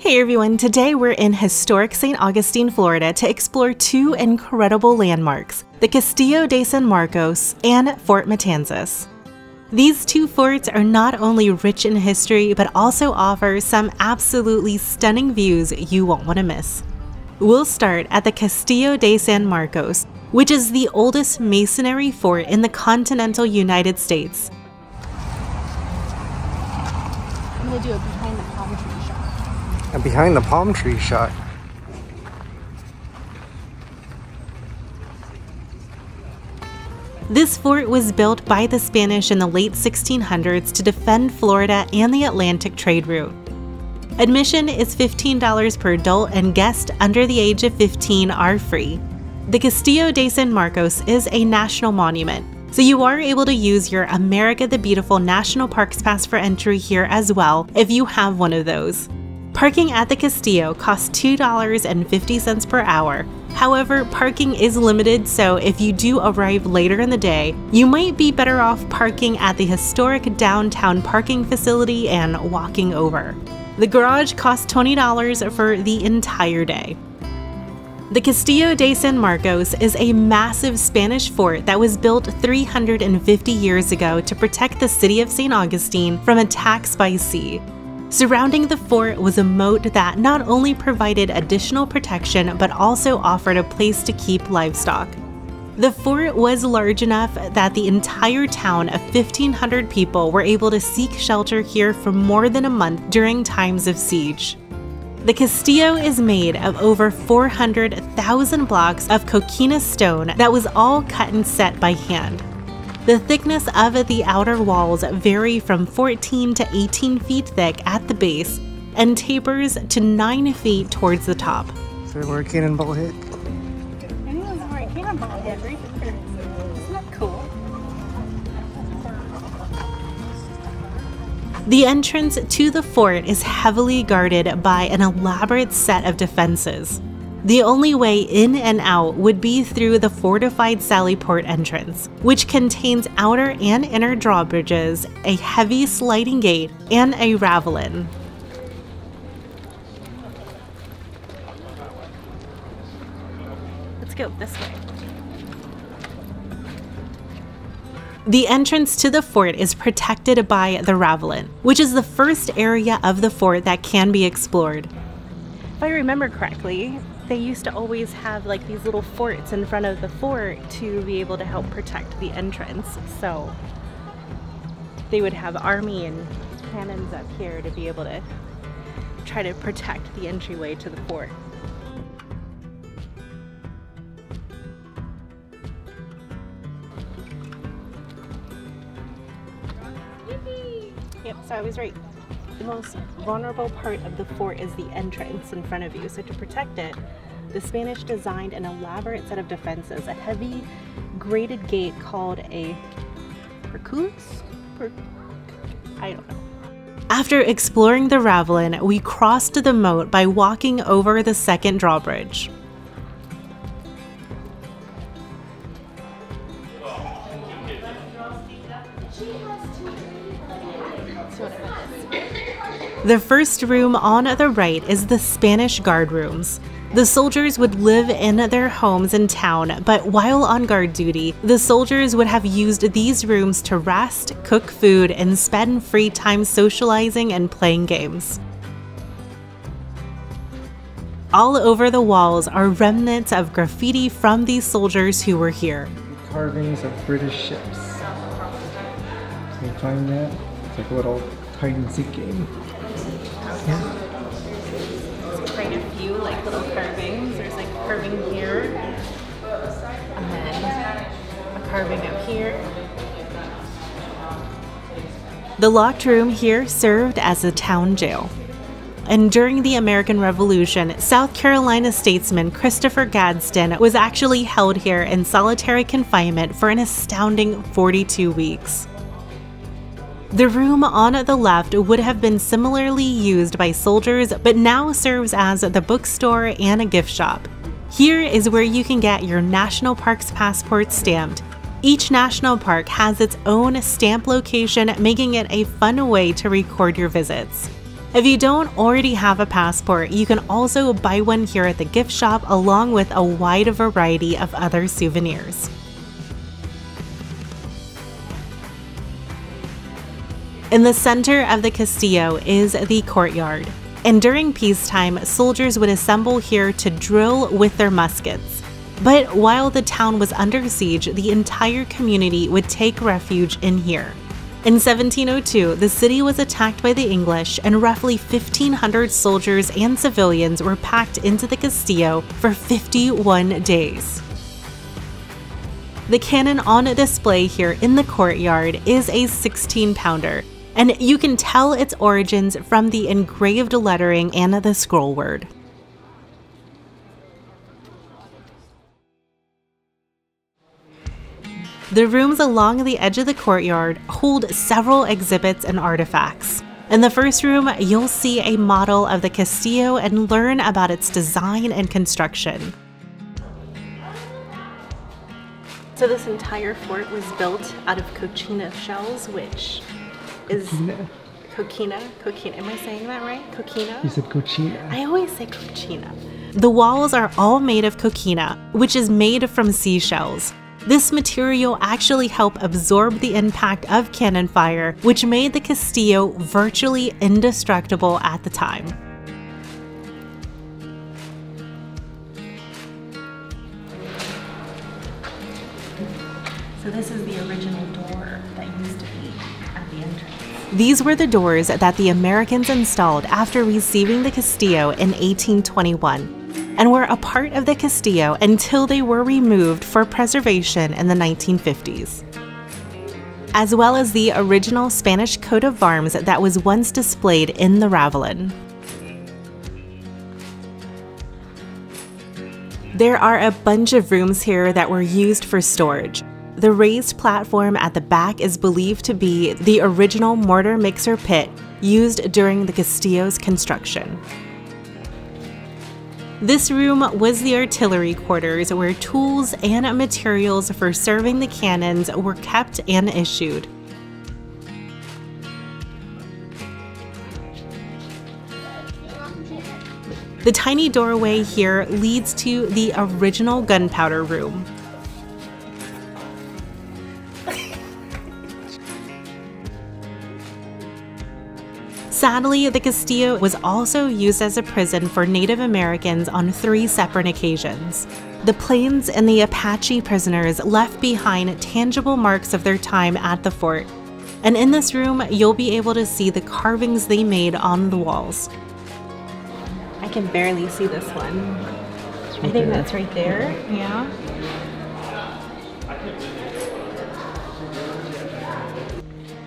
Hey everyone, today we're in historic St. Augustine, Florida to explore two incredible landmarks, the Castillo de San Marcos and Fort Matanzas. These two forts are not only rich in history, but also offer some absolutely stunning views you won't want to miss. We'll start at the Castillo de San Marcos, which is the oldest masonry fort in the continental United States. I'm going to do a behind the palm tree shot. A behind the palm tree shot. This fort was built by the Spanish in the late 1600s to defend Florida and the Atlantic trade route. Admission is $15 per adult, and guests under the age of 15 are free. The Castillo de San Marcos is a national monument, so you are able to use your America the Beautiful National Parks Pass for entry here as well if you have one of those. Parking at the Castillo costs $2.50 per hour. However, parking is limited, so if you do arrive later in the day, you might be better off parking at the historic downtown parking facility and walking over. The garage costs $20 for the entire day. The Castillo de San Marcos is a massive Spanish fort that was built 350 years ago to protect the city of St. Augustine from attacks by sea. Surrounding the fort was a moat that not only provided additional protection but also offered a place to keep livestock. The fort was large enough that the entire town of 1,500 people were able to seek shelter here for more than a month during times of siege. The Castillo is made of over 400,000 blocks of coquina stone that was all cut and set by hand. The thickness of the outer walls vary from 14 to 18 feet thick at the base and tapers to 9 feet towards the top. So where a cannonball hit? Anyone's where a cannonball hit right here. Isn't that cool? The entrance to the fort is heavily guarded by an elaborate set of defenses. The only way in and out would be through the fortified Sallyport entrance, which contains outer and inner drawbridges, a heavy sliding gate, and a ravelin. Let's go this way. The entrance to the fort is protected by the ravelin, which is the first area of the fort that can be explored. If I remember correctly, they used to always have like these little forts in front of the fort to be able to help protect the entrance. So they would have army and cannons up here to be able to try to protect the entryway to the fort. Yep, so I was right. The most vulnerable part of the fort is the entrance in front of you. So to protect it, the Spanish designed an elaborate set of defenses, a heavy grated gate called a porculus? I don't know. After exploring the ravelin, we crossed the moat by walking over the second drawbridge. The first room on the right is the Spanish guard rooms. The soldiers would live in their homes in town, but while on guard duty, the soldiers would have used these rooms to rest, cook food, and spend free time socializing and playing games. All over the walls are remnants of graffiti from these soldiers who were here. Carvings of British ships. Can you find that? It's like a little hide-and-seek game. There's quite a few like little carvings. There's like a carving here, and then a carving up here. The locked room here served as a town jail. And during the American Revolution, South Carolina statesman Christopher Gadsden was actually held here in solitary confinement for an astounding 42 weeks. The room on the left would have been similarly used by soldiers, but now serves as the bookstore and a gift shop. Here is where you can get your National Parks passport stamped. Each national park has its own stamp location, making it a fun way to record your visits. If you don't already have a passport, you can also buy one here at the gift shop along with a wide variety of other souvenirs. In the center of the Castillo is the courtyard, and during peacetime, soldiers would assemble here to drill with their muskets. But while the town was under siege, the entire community would take refuge in here. In 1702, the city was attacked by the English, and roughly 1,500 soldiers and civilians were packed into the Castillo for 51 days. The cannon on display here in the courtyard is a 16-pounder, and you can tell its origins from the engraved lettering and the scroll word. The rooms along the edge of the courtyard hold several exhibits and artifacts. In the first room, you'll see a model of the Castillo and learn about its design and construction. So this entire fort was built out of coquina shells, which is coquina. Am I saying that right? Coquina? You said coquina. I always say coquina. The walls are all made of coquina, which is made from seashells. This material actually helped absorb the impact of cannon fire, which made the Castillo virtually indestructible at the time. So this is the original door that used to be at the entrance. These were the doors that the Americans installed after receiving the Castillo in 1821. And were a part of the Castillo until they were removed for preservation in the 1950s. As well as the original Spanish coat of arms that was once displayed in the Ravelin. There are a bunch of rooms here that were used for storage. The raised platform at the back is believed to be the original mortar mixer pit used during the Castillo's construction. This room was the artillery quarters where tools and materials for serving the cannons were kept and issued. The tiny doorway here leads to the original gunpowder room. Sadly, the Castillo was also used as a prison for Native Americans on 3 separate occasions. The Plains and the Apache prisoners left behind tangible marks of their time at the fort. And in this room, you'll be able to see the carvings they made on the walls. I can barely see this one. I think that's right there. Yeah.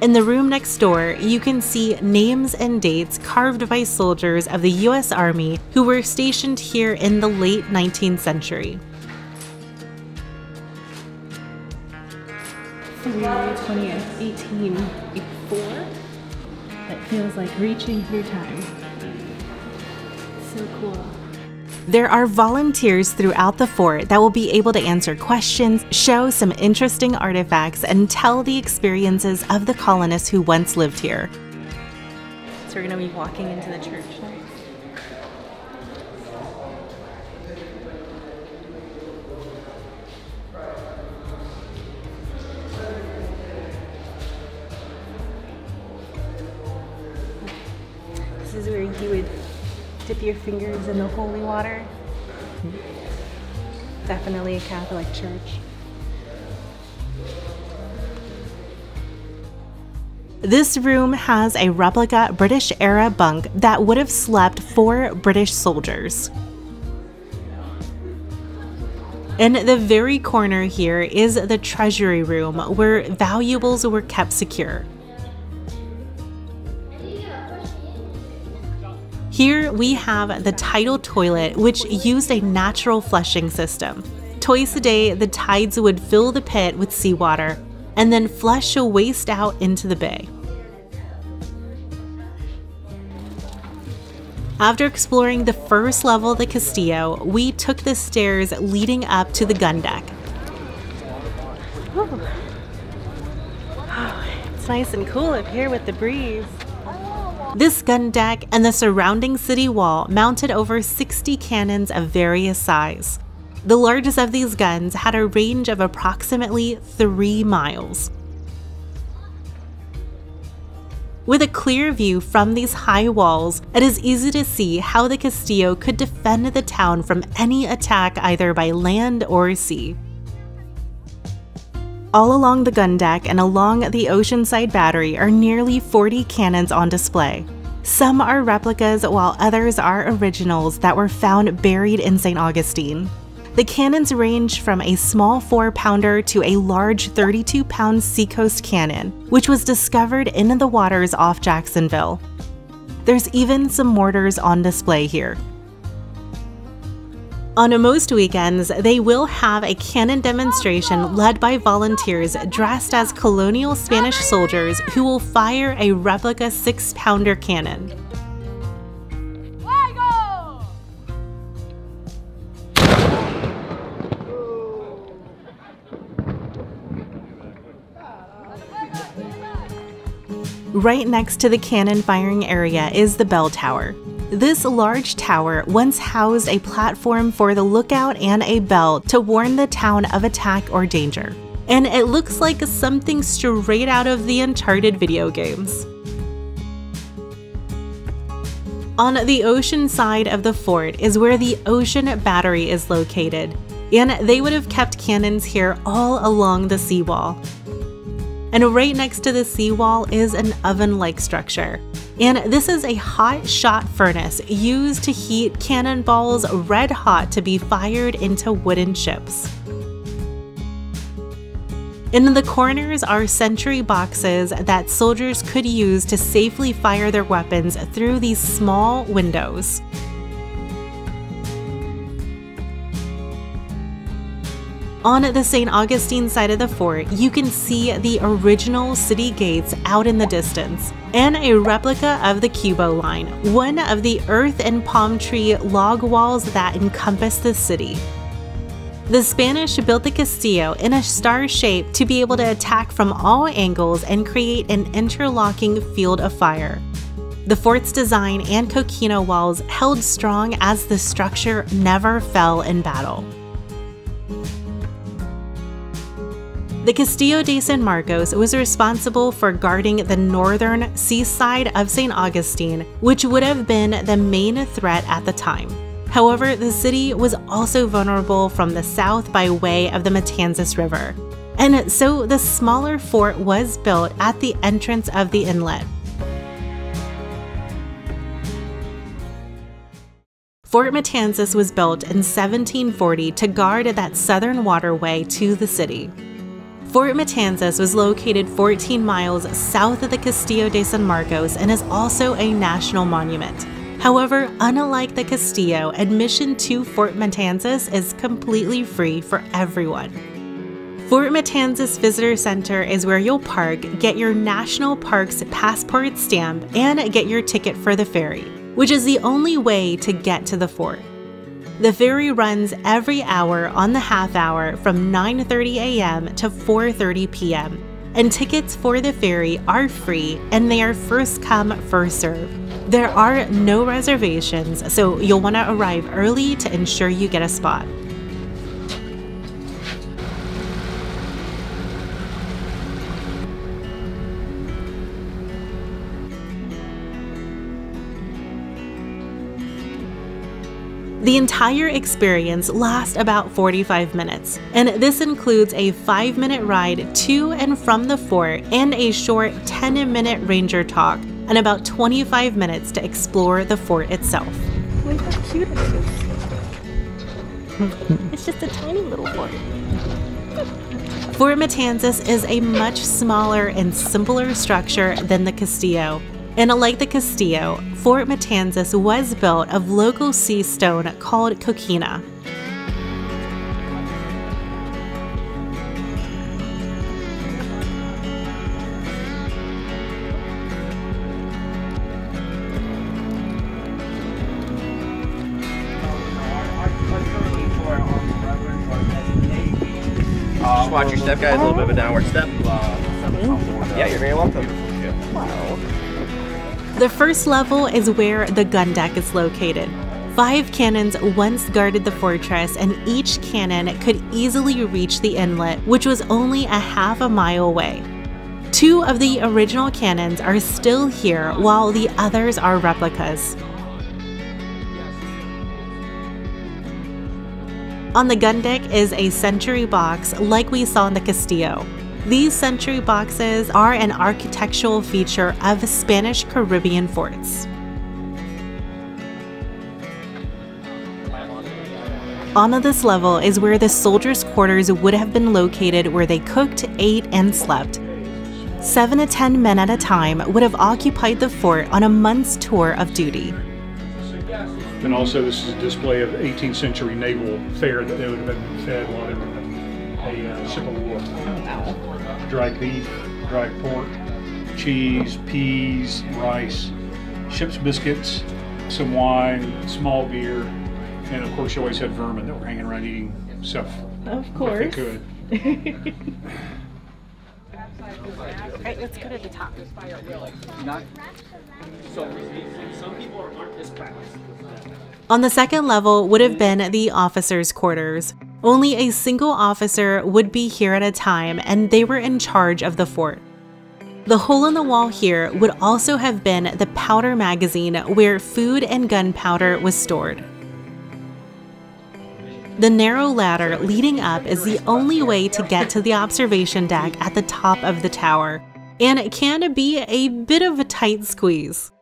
In the room next door, you can see names and dates carved by soldiers of the U.S. Army who were stationed here in the late 19th century. February 20th, 1884. That feels like reaching through time. So cool. There are volunteers throughout the fort that will be able to answer questions, show some interesting artifacts, and tell the experiences of the colonists who once lived here. So we're going to be walking into the church now. This is where you would dip your fingers in the holy water. Definitely a Catholic church. This room has a replica British-era bunk that would have slept 4 British soldiers. In the very corner here is the treasury room where valuables were kept secure. Here we have the tidal toilet, which used a natural flushing system. Twice a day, the tides would fill the pit with seawater and then flush a waste out into the bay. After exploring the first level of the Castillo, we took the stairs leading up to the gun deck. Oh, it's nice and cool up here with the breeze. This gun deck and the surrounding city wall mounted over 60 cannons of various size. The largest of these guns had a range of approximately 3 miles. With a clear view from these high walls, it is easy to see how the Castillo could defend the town from any attack either by land or sea. All along the gun deck and along the Oceanside Battery are nearly 40 cannons on display. Some are replicas while others are originals that were found buried in St. Augustine. The cannons range from a small 4-pounder to a large 32-pound Seacoast cannon, which was discovered in the waters off Jacksonville. There's even some mortars on display here. On most weekends, they will have a cannon demonstration led by volunteers dressed as colonial Spanish soldiers who will fire a replica 6-pounder cannon. Right next to the cannon firing area is the bell tower. This large tower once housed a platform for the lookout and a bell to warn the town of attack or danger. And it looks like something straight out of the Uncharted video games. On the ocean side of the fort is where the Ocean Battery is located, and they would have kept cannons here all along the seawall. And right next to the seawall is an oven-like structure. And this is a hot shot furnace used to heat cannonballs red hot to be fired into wooden ships. In the corners are sentry boxes that soldiers could use to safely fire their weapons through these small windows. On the St. Augustine side of the fort, you can see the original city gates out in the distance, and a replica of the Cubo line, one of the earth and palm tree log walls that encompass the city. The Spanish built the Castillo in a star shape to be able to attack from all angles and create an interlocking field of fire. The fort's design and coquina walls held strong as the structure never fell in battle. The Castillo de San Marcos was responsible for guarding the northern seaside of St. Augustine, which would have been the main threat at the time. However, the city was also vulnerable from the south by way of the Matanzas River, and so the smaller fort was built at the entrance of the inlet. Fort Matanzas was built in 1740 to guard that southern waterway to the city. Fort Matanzas was located 14 miles south of the Castillo de San Marcos and is also a national monument. However, unlike the Castillo, admission to Fort Matanzas is completely free for everyone. Fort Matanzas Visitor Center is where you'll park, get your National Parks passport stamp, and get your ticket for the ferry, which is the only way to get to the fort. The ferry runs every hour on the half hour from 9:30 a.m. to 4:30 p.m. and tickets for the ferry are free and they are first come, first serve. There are no reservations, so you'll want to arrive early to ensure you get a spot. The entire experience lasts about 45 minutes, and this includes a 5-minute ride to and from the fort and a short 10-minute ranger talk, and about 25 minutes to explore the fort itself. Look how cute it is. It's just a tiny little fort. Fort Matanzas is a much smaller and simpler structure than the Castillo. And like the Castillo, Fort Matanzas was built of local sea stone called coquina. Just watch your step, guys. A little bit of a downward step. Yeah, you're very welcome. Wow. The first level is where the gun deck is located. 5 cannons once guarded the fortress, and each cannon could easily reach the inlet, which was only a half a mile away. 2 of the original cannons are still here, while the others are replicas. On the gun deck is a sentry box like we saw in the Castillo. These sentry boxes are an architectural feature of Spanish Caribbean forts. On this level is where the soldiers' quarters would have been located, where they cooked, ate, and slept. 7 to 10 men at a time would have occupied the fort on a month's tour of duty. And also this is a display of 18th century naval fare that they would have been fed while they were in a ship of war. Dried beef, dried pork, cheese, peas, rice, ship's biscuits, some wine, small beer, and of course you always had vermin that were hanging around eating stuff. Of course. If they could. Alright, let's go to the top. On the second level would have been the officers' quarters. Only a single officer would be here at a time, and they were in charge of the fort. The hole in the wall here would also have been the powder magazine where food and gunpowder was stored. The narrow ladder leading up is the only way to get to the observation deck at the top of the tower, and it can be a bit of a tight squeeze.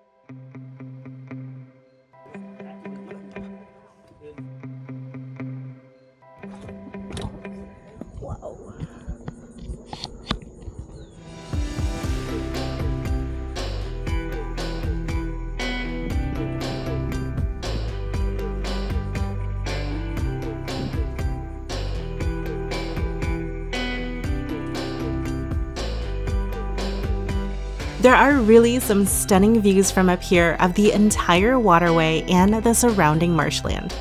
There are really some stunning views from up here of the entire waterway and the surrounding marshland.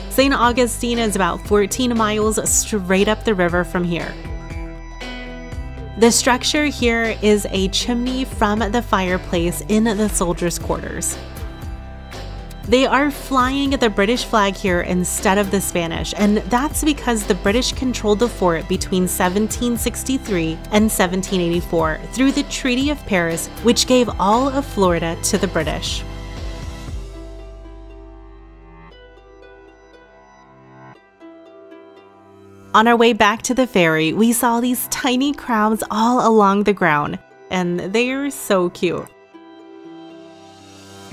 St. Augustine is about 14 miles straight up the river from here. The structure here is a chimney from the fireplace in the soldiers' quarters. They are flying the British flag here instead of the Spanish, and that's because the British controlled the fort between 1763 and 1784 through the Treaty of Paris, which gave all of Florida to the British. On our way back to the ferry, we saw these tiny crabs all along the ground, and they are so cute.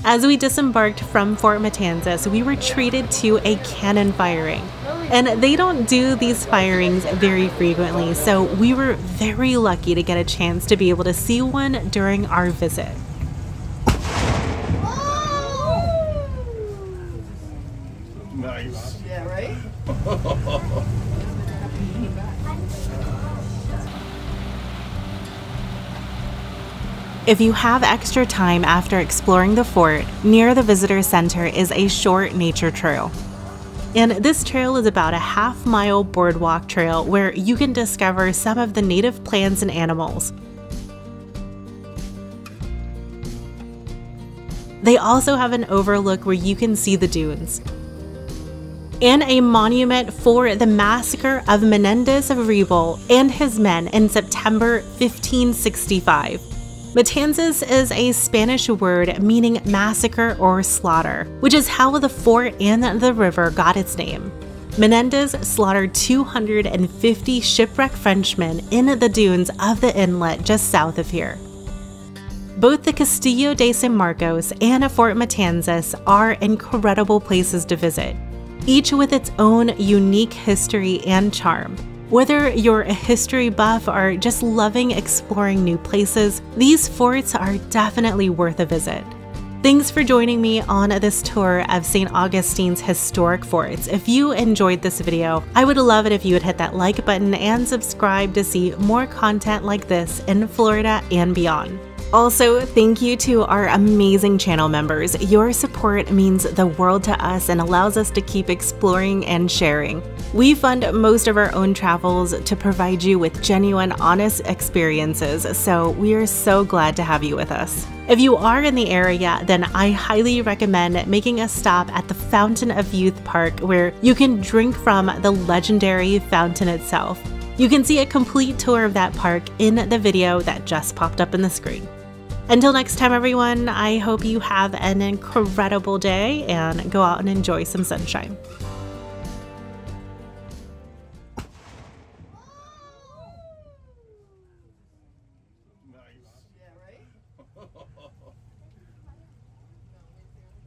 As we disembarked from Fort Matanzas, we were treated to a cannon firing. And they don't do these firings very frequently, so we were very lucky to get a chance to be able to see one during our visit. Nice. Yeah, right? If you have extra time after exploring the fort, near the visitor center is a short nature trail. And this trail is about a half-mile boardwalk trail where you can discover some of the native plants and animals. They also have an overlook where you can see the dunes. And a monument for the massacre of Menendez of Ribol and his men in September 1565. Matanzas is a Spanish word meaning massacre or slaughter, which is how the fort and the river got its name. Menendez slaughtered 250 shipwrecked Frenchmen in the dunes of the inlet just south of here. Both the Castillo de San Marcos and Fort Matanzas are incredible places to visit, each with its own unique history and charm. Whether you're a history buff or just loving exploring new places, these forts are definitely worth a visit. Thanks for joining me on this tour of St. Augustine's historic forts. If you enjoyed this video, I would love it if you would hit that like button and subscribe to see more content like this in Florida and beyond. Also, thank you to our amazing channel members. Your support means the world to us and allows us to keep exploring and sharing. We fund most of our own travels to provide you with genuine, honest experiences, so we are so glad to have you with us. If you are in the area, then I highly recommend making a stop at the Fountain of Youth Park, where you can drink from the legendary fountain itself. You can see a complete tour of that park in the video that just popped up in the screen. Until next time, everyone, I hope you have an incredible day and go out and enjoy some sunshine.